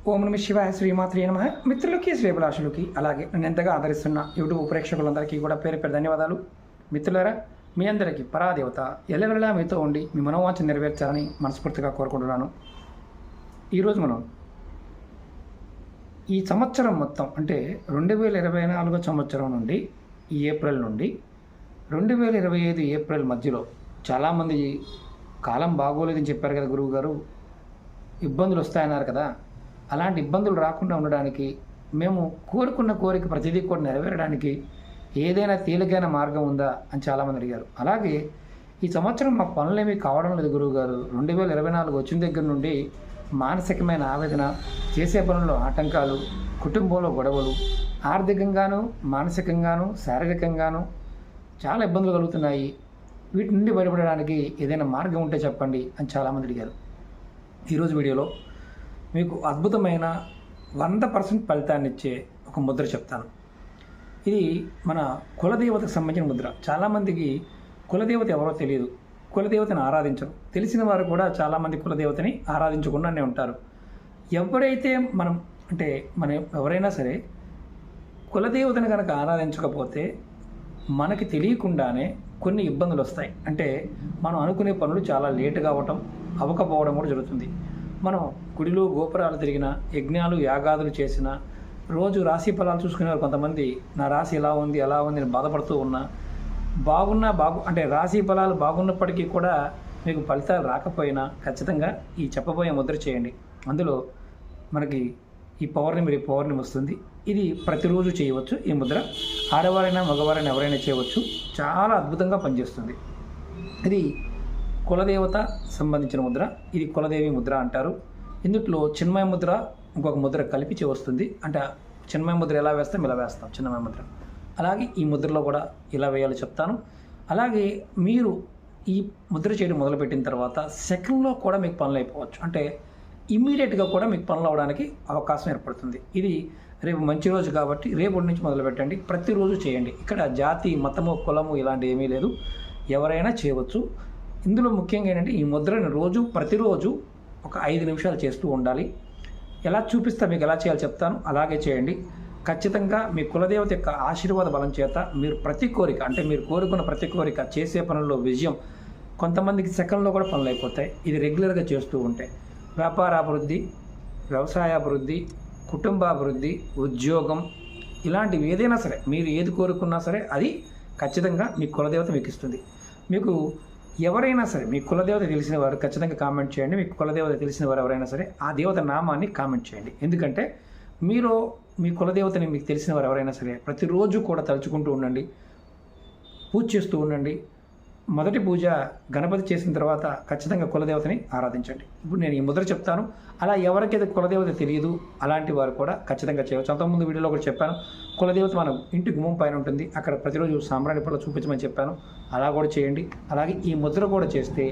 ఓం నమ శివాయ శ్రీమాత్రే నమః. మిత్రులకి శ్రేభిలాషులకి అలాగే నన్ను ఎంతగా ఆదరిస్తున్న యూట్యూబ్ ప్రేక్షకులందరికీ కూడా పేరు పేరు ధన్యవాదాలు. మిత్రులారా, మీ అందరికీ పరాదేవత ఎల్లవెల్లలా మీతో ఉండి మీ మనోవాంఛ నెరవేర్చాలని మనస్ఫూర్తిగా కోరుకుంటున్నాను. ఈరోజు మనం ఈ సంవత్సరం మొత్తం అంటే 2024 సంవత్సరం నుండి ఈ ఏప్రిల్ నుండి 2025 ఏప్రిల్ మధ్యలో చాలామంది కాలం బాగోలేదని చెప్పారు కదా గురువు గారు, ఇబ్బందులు వస్తాయన్నారు కదా. అలాంటి ఇబ్బందులు రాకుండా ఉండడానికి, మేము కోరుకున్న కోరిక ప్రతిదీ కూడా నెరవేరడానికి ఏదైనా తేలికైన మార్గం ఉందా అని చాలామంది అడిగారు. అలాగే ఈ సంవత్సరం మా పనులేమీ కావడం లేదు గురువు గారు, 2024 వచ్చిన దగ్గర నుండి మానసికమైన ఆవేదన, చేసే పనుల్లో ఆటంకాలు, కుటుంబంలో గొడవలు, ఆర్థికంగాను మానసికంగాను శారీరకంగాను చాలా ఇబ్బందులు కలుగుతున్నాయి. వీటి నుండి బయటపడడానికి ఏదైనా మార్గం ఉంటే చెప్పండి అని చాలామంది అడిగారు. ఈరోజు వీడియోలో మీకు అద్భుతమైన 100% ఫలితాన్ని ఇచ్చే ఒక ముద్ర చెప్తాను. ఇది మన కులదేవతకు సంబంధించిన ముద్ర. చాలామందికి కులదేవత ఎవరో తెలియదు, కులదేవతని ఆరాధించరు. తెలిసిన వారు కూడా చాలామంది కులదేవతని ఆరాధించకుండానే ఉంటారు. ఎవరైతే మనం ఎవరైనా సరే కులదేవతని కనుక ఆరాధించకపోతే మనకి తెలియకుండానే కొన్ని ఇబ్బందులు వస్తాయి. అంటే మనం అనుకునే పనులు చాలా లేటుగా అవ్వకపోవడం కూడా జరుగుతుంది. మనం గుడిలో గోపురాలు తిరిగిన, యజ్ఞాలు యాగాదులు చేసిన, రోజు రాశి ఫలాలు చూసుకునేవారు కొంతమంది, నా రాశి ఎలా ఉంది అలా ఉంది అని బాధపడుతూ ఉన్నా, అంటే రాశి ఫలాలు బాగున్నప్పటికీ కూడా మీకు ఫలితాలు రాకపోయినా ఖచ్చితంగా ఈ చెప్పబోయే ముద్ర చేయండి. అందులో మనకి ఈ పౌర్ణమి వస్తుంది. ఇది ప్రతిరోజు చేయవచ్చు. ఈ ముద్ర ఆడవారైనా మగవారైనా ఎవరైనా చేయవచ్చు. చాలా అద్భుతంగా పనిచేస్తుంది. ఇది కులదేవత సంబంధించిన ముద్ర. ఇది కులదేవి ముద్ర అంటారు. ఇందులో చిన్మయ ముద్ర ఇంకొక ముద్ర కలిపి వస్తుంది. అంటే చిన్మయ ముద్ర ఎలా వేస్తాం ఇలా వేస్తాం చిన్మయ ముద్ర. అలాగే ఈ ముద్రలో కూడా ఇలా వేయాలో చెప్తాను. అలాగే మీరు ఈ ముద్ర చేయడం మొదలుపెట్టిన తర్వాత సెకండ్లో కూడా మీకు పనులు అయిపోవచ్చు. అంటే ఇమ్మీడియట్గా కూడా మీకు పనులు అవడానికి అవకాశం ఏర్పడుతుంది. ఇది రేపు మంచి రోజు కాబట్టి రేపటి నుంచి మొదలు పెట్టండి. ప్రతిరోజు చేయండి. ఇక్కడ జాతి, మతము, కులము ఇలాంటి ఏమీ లేదు, ఎవరైనా చేయవచ్చు. ఇందులో ముఖ్యంగా ఏంటంటే ఈ ముద్రను ప్రతిరోజు ఒక 5 నిమిషాలు చేస్తూ ఉండాలి. ఎలా చూపిస్తా మీకు ఎలా చేయాలో చెప్తాను, అలాగే చేయండి. ఖచ్చితంగా మీ కులదేవత యొక్క ఆశీర్వాద బలం చేత మీరు ప్రతి కోరిక, అంటే మీరు కోరుకున్న ప్రతి కోరిక, చేసే పనుల్లో విజయం, కొంతమందికి సెకండ్లో కూడా పనులు అయిపోతాయి. ఇది రెగ్యులర్గా చేస్తూ ఉంటే వ్యాపారాభివృద్ధి, వ్యవసాయాభివృద్ధి, కుటుంబాభివృద్ధి, ఉద్యోగం ఇలాంటివి ఏదైనా సరే మీరు ఏది కోరుకున్నా సరే అది ఖచ్చితంగా మీ కులదేవత మీకు ఇస్తుంది. మీకు ఎవరైనా సరే మీ కులదేవత తెలిసిన వారు ఖచ్చితంగా కామెంట్ చేయండి. మీకు కులదేవత తెలిసిన వారు ఎవరైనా సరే ఆ దేవత నామాన్ని కామెంట్ చేయండి. ఎందుకంటే మీరు మీ కులదేవతని మీకు తెలిసిన వారు ఎవరైనా సరే ప్రతిరోజు కూడా తలుచుకుంటూ ఉండండి, పూజ చేస్తూ ఉండండి. మొదటి పూజ గణపతి చేసిన తర్వాత ఖచ్చితంగా కులదేవతని ఆరాధించండి. ఇప్పుడు నేను ఈ ముద్ర చెప్తాను. అలా ఎవరికైతే కులదేవత తెలియదు అలాంటి వారు కూడా ఖచ్చితంగా చేయవచ్చు. అంతకుముందు వీడియోలో కూడా చెప్పాను, కులదేవత మన ఇంటి గుమ్మం పైన ఉంటుంది, అక్కడ ప్రతిరోజు సాంబ్రాణి పళ్ళు చూపించమని చెప్పాను. అలా కూడా చేయండి. అలాగే ఈ ముద్ర కూడా చేస్తే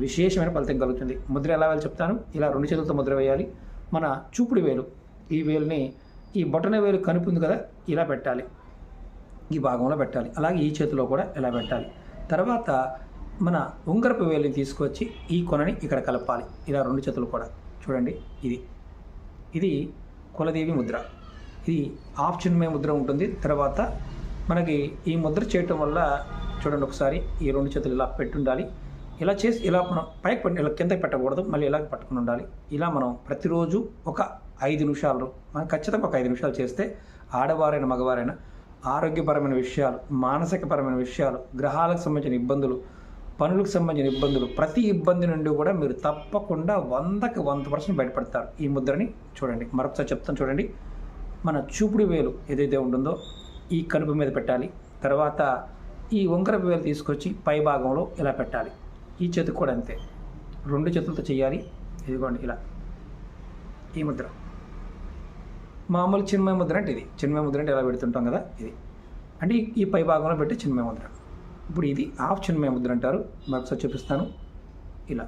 విశేషమైన ఫలితం కలుగుతుంది. ముద్ర ఎలా వేయాలో చెప్తాను. ఇలా 2 చేతులతో ముద్ర వేయాలి. మన చూపుడు వేలు, ఈ వేలుని ఈ బొటన వేలు కనుపుంది కదా ఇలా పెట్టాలి, ఈ భాగంలో పెట్టాలి. అలాగే ఈ చేతిలో కూడా ఇలా పెట్టాలి. తర్వాత మన ఉంగరపు వేలిని తీసుకొచ్చి ఈ కొనని ఇక్కడ కలపాలి. ఇలా 2 చేతులు కూడా చూడండి. ఇది కులదేవి ముద్ర. ఇది హాఫ్ చిన్మయ ముద్ర ఉంటుంది. తర్వాత మనకి ఈ ముద్ర చేయటం వల్ల చూడండి, ఒకసారి ఈ 2 చేతులు ఇలా పెట్టుండాలి. ఇలా చేసి ఇలా మనం పైకి పట్టి ఇలా కిందకి పెట్టకూడదు, మళ్ళీ ఇలా పట్టుకుని ఉండాలి. ఇలా మనం ప్రతిరోజు ఒక 5 నిమిషాలు, మనం ఖచ్చితంగా ఒక 5 నిమిషాలు చేస్తే ఆడవారైనా మగవారైనా ఆరోగ్యపరమైన విషయాలు, మానసికపరమైన విషయాలు, గ్రహాలకు సంబంధించిన ఇబ్బందులు, పనులకు సంబంధించిన ఇబ్బందులు, ప్రతి ఇబ్బంది నుండి కూడా మీరు తప్పకుండా 100కి 100% బయటపడతారు. ఈ ముద్రని చూడండి, మరొకసారి చెప్తాను చూడండి. మన చూపుడు వేలు ఏదైతే ఉంటుందో ఈ కనుపు మీద పెట్టాలి. తర్వాత ఈ ఉంగరపు వేలు తీసుకొచ్చి పై భాగంలో ఇలా పెట్టాలి. ఈ చేతికి కూడా అంతే, 2 చేతులతో చేయాలి. ఇదిగోండి ఇలా ఈ ముద్ర. మామూలు చిన్మయ ముద్ర అంటే ఇది. చిన్మయ ముద్ర అంటే ఎలా పెడుతుంటాం కదా, ఇది అంటే ఈ పై భాగంలో పెట్టి చిన్మయ ముద్ర. ఇప్పుడు ఇది హాఫ్ చిన్మయ ముద్ర అంటారు. మరొకసారి చూపిస్తాను. ఇలా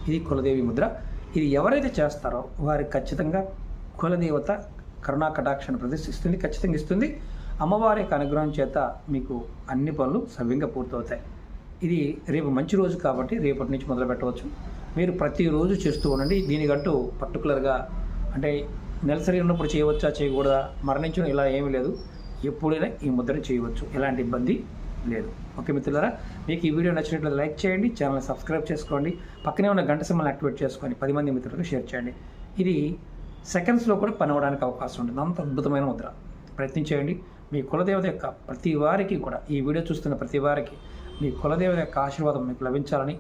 ఇది కులదేవి ముద్ర. ఇది ఎవరైతే చేస్తారో వారికి ఖచ్చితంగా కులదేవత కరుణా కటాక్షాన్ని ప్రదర్శిస్తుంది, ఖచ్చితంగా ఇస్తుంది. అమ్మవారి యొక్క అనుగ్రహం చేత మీకు అన్ని పనులు సవ్యంగా పూర్తవుతాయి. ఇది రేపు మంచి రోజు కాబట్టి రేపటి నుంచి మొదలు పెట్టవచ్చు. మీరు ప్రతిరోజు చేస్తూ ఉండండి. దీనికంటూ పర్టికులర్గా అంటే నెలసరి ఉన్నప్పుడు చేయవచ్చా చేయకూడదా మరణించడం ఇలా ఏమీ లేదు. ఎప్పుడైనా ఈ ముద్రని చేయవచ్చు, ఎలాంటి ఇబ్బంది లేదు. ఓకే మిత్రులారా, మీకు ఈ వీడియో నచ్చినట్లయితే లైక్ చేయండి, ఛానల్ని సబ్స్క్రైబ్ చేసుకోండి, పక్కనే ఉన్న గంట సింబల్ని యాక్టివేట్ చేసుకొని 10 మంది మిత్రులకు షేర్ చేయండి. ఇది సెకండ్స్లో కూడా పని అవ్వడానికి అవకాశం ఉంటుంది. అంత అద్భుతమైన ముద్ర. ప్రయత్నించేయండి. మీ కులదేవత యొక్క ప్రతి వారికి కూడా, ఈ వీడియో చూస్తున్న ప్రతి వారికి మీ కులదేవత యొక్క ఆశీర్వాదం మీకు లభించాలని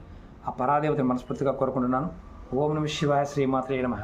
ఆ పరాదేవతని మనస్ఫూర్తిగా కోరుకుంటున్నాను. ఓం నమః శివాయ, శ్రీమాత్రే నమః.